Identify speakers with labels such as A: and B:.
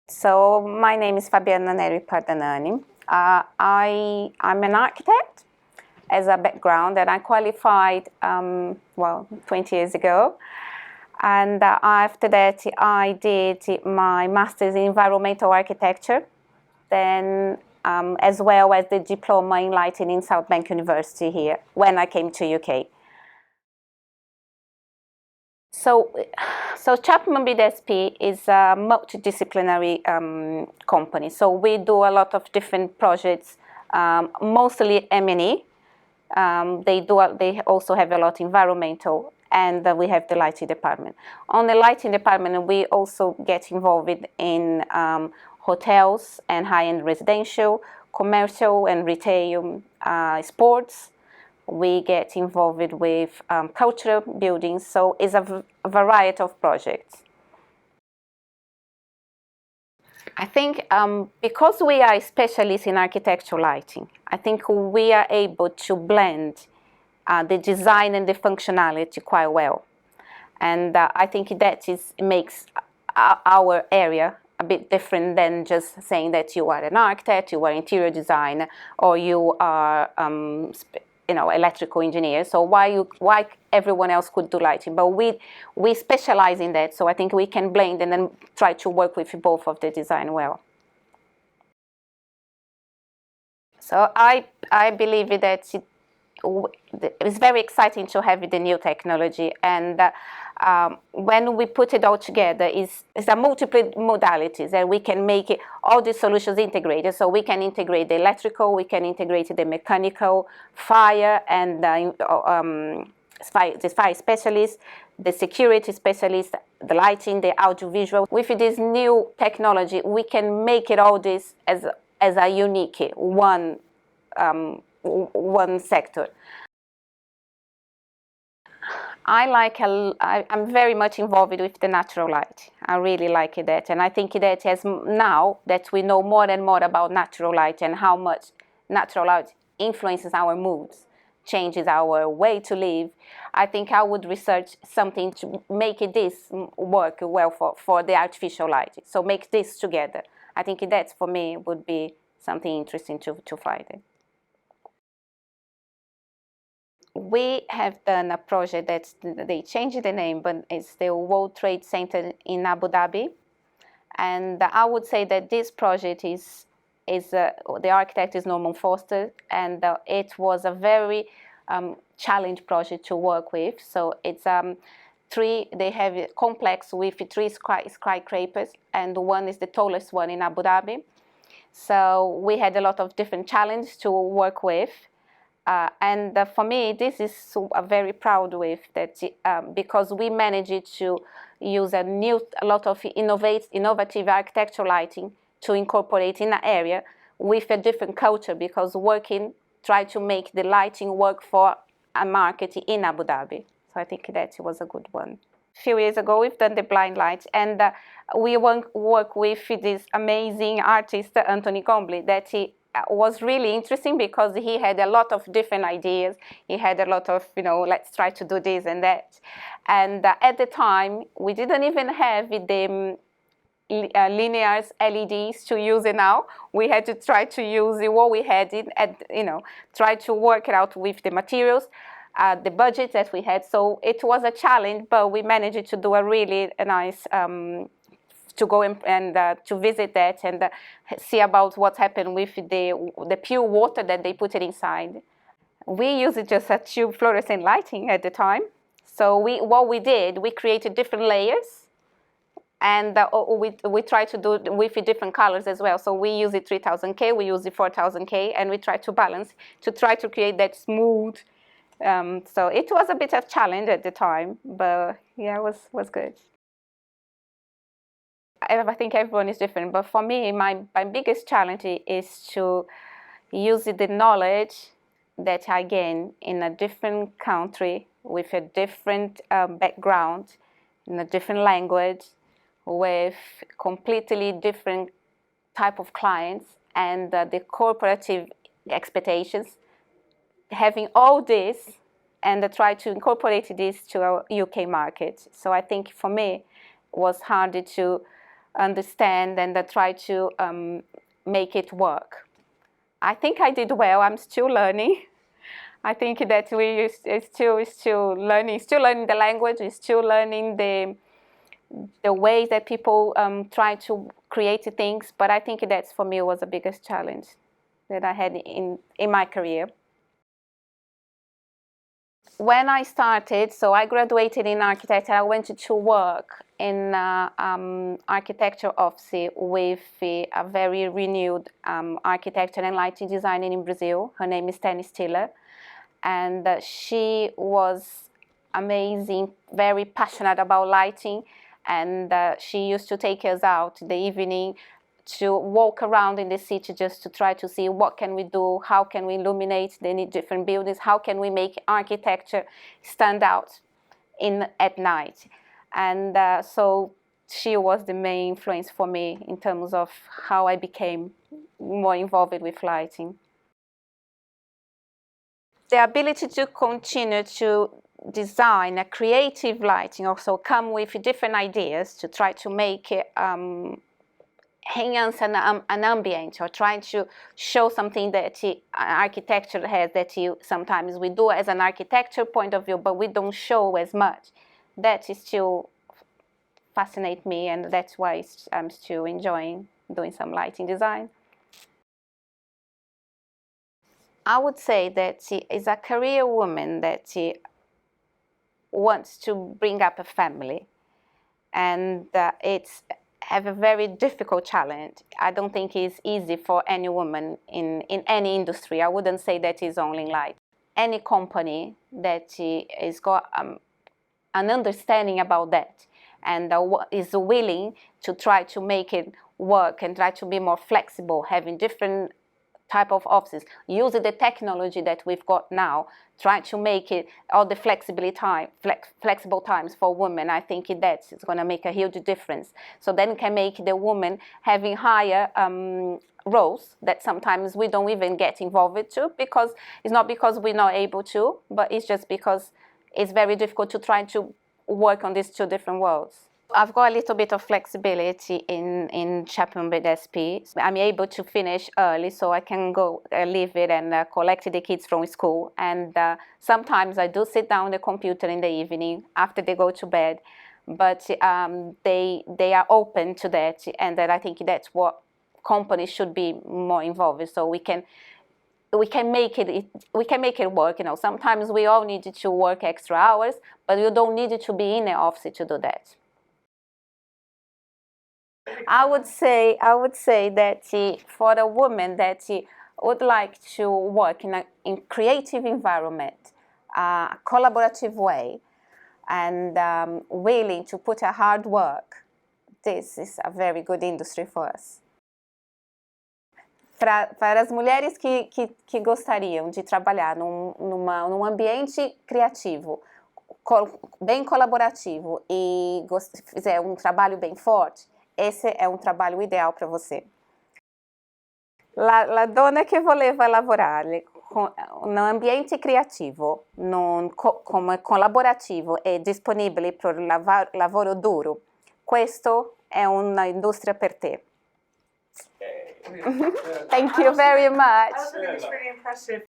A: So my name is Fabiana Nery Pardhanani. I'm an architect as a background, and I qualified 20 years ago. And after that, I did my master's in environmental architecture, then as well as the diploma in lighting in South Bank University here when I came to UK. So chapmanbdsp is a multidisciplinary company. So we do a lot of different projects, mostly M&E. They also have a lot environmental, and we have the lighting department. On the lighting department, we also get involved in hotels and high-end residential, commercial and retail, sports. We get involved with cultural buildings, so it's a variety of projects. I think because we are specialists in architectural lighting, I think we are able to blend the design and the functionality quite well. And I think that makes our area a bit different than just saying that you are an architect, you are interior designer, or you are electrical engineer. So why everyone else could do lighting, but we specialize in that. So I think we can blend and then try to work with both of the design well. So I believe that it's very exciting to have the new technology, and when we put it all together, it's a multiple modalities, and we can make all the solutions integrated. So we can integrate the electrical, we can integrate the mechanical, fire, and the fire specialist, the security specialist, the lighting, the audiovisual. With this new technology, we can make it all this as a unique one sector. I'm very much involved with the natural light. I really like that, and I think that now that we know more and more about natural light and how much natural light influences our moods, changes our way to live, I think I would research something to make this work well for the artificial light. So make this together. I think that for me would be something interesting to find it. We have done a project that they changed the name, but it's the World Trade Center in Abu Dhabi. And I would say that this project the architect is Norman Foster, and it was a very challenging project to work with. So it's they have a complex with 3 skyscrapers, and one is the tallest one in Abu Dhabi. So we had a lot of different challenges to work with. And for me, this is very proud with that because we managed to use a lot of innovative architectural lighting to incorporate in an area with a different culture, because try to make the lighting work for a market in Abu Dhabi. So I think that was a good one. A few years ago, we've done the blind light, and we work with this amazing artist, Anthony Combley, that was really interesting because he had a lot of different ideas. He had a lot of, let's try to do this and that. And at the time, we didn't even have the linear LEDs to use it now. We had to try to use what we had try to work it out with the materials, the budget that we had. So it was a challenge, but we managed to do a really nice to go and to visit that and see about what happened with the pure water that they put it inside. We used just a tube fluorescent lighting at the time. So what we did, we created different layers, and we try to do with different colors as well. So we use it 3000K, we use it 4000K, and we try to balance to try to create that smooth. So it was a bit of a challenge at the time, but yeah, it was good. I think everyone is different, but for me, my biggest challenge is to use the knowledge that I gain in a different country with a different background, in a different language, with completely different type of clients and the corporative expectations. Having all this and try to incorporate this to our UK market. So I think for me, it was hard to understand and try to make it work. I think I did well. I'm still learning. I think that we still learning the language. We're still learning the ways that people try to create things. But I think that for me was the biggest challenge that I had in my career. When I started, so I graduated in architecture. I went to work in architecture office with a very renewed architecture and lighting designer in Brazil. Her name is Tani Stiller. And she was amazing, very passionate about lighting, and she used to take us out in the evening to walk around in the city just to try to see what can we do, how can we illuminate the different buildings, how can we make architecture stand out at night. And so she was the main influence for me in terms of how I became more involved with lighting. The ability to continue to design a creative lighting, also come with different ideas to try to make it enhance an ambient, or trying to show something that architecture has that sometimes we do as an architecture point of view, but we don't show as much. That is still fascinates me, and that's why I'm still enjoying doing some lighting design. I would say that she is a career woman that she wants to bring up a family, and it's have a very difficult challenge. I don't think it's easy for any woman in any industry. I wouldn't say that it's only light. Any company that is got an understanding about that and is willing to try to make it work and try to be more flexible, having different type of offices, using the technology that we've got now, trying to make it all the flexible times for women. I think that's going to make a huge difference. So then can make the woman having higher roles that sometimes we don't even get involved to, because it's not because we're not able to, but it's just because it's very difficult to try to work on these two different worlds. I've got a little bit of flexibility in chapmanbdsp. I'm able to finish early, so I can go leave it and collect the kids from school. And sometimes I do sit down on the computer in the evening after they go to bed. But they are open to that, and that I think that's what companies should be more involved. So we can make it work. You know, sometimes we all need to work extra hours, but you don't need to be in the office to do that. I would say that for a woman that would like to work in a creative environment, a collaborative way, and willing to put a hard work, this is a very good industry for us. Para as mulheres que gostariam de trabalhar num ambiente criativo, bem colaborativo e fizer um trabalho bem forte, esse é um trabalho ideal para você. La donna che voleva lavorare in un ambiente creativo, collaborativo e disponibile per il lavoro duro, questo è un'industria per te. Thank you very much.
B: I also think it's really impressive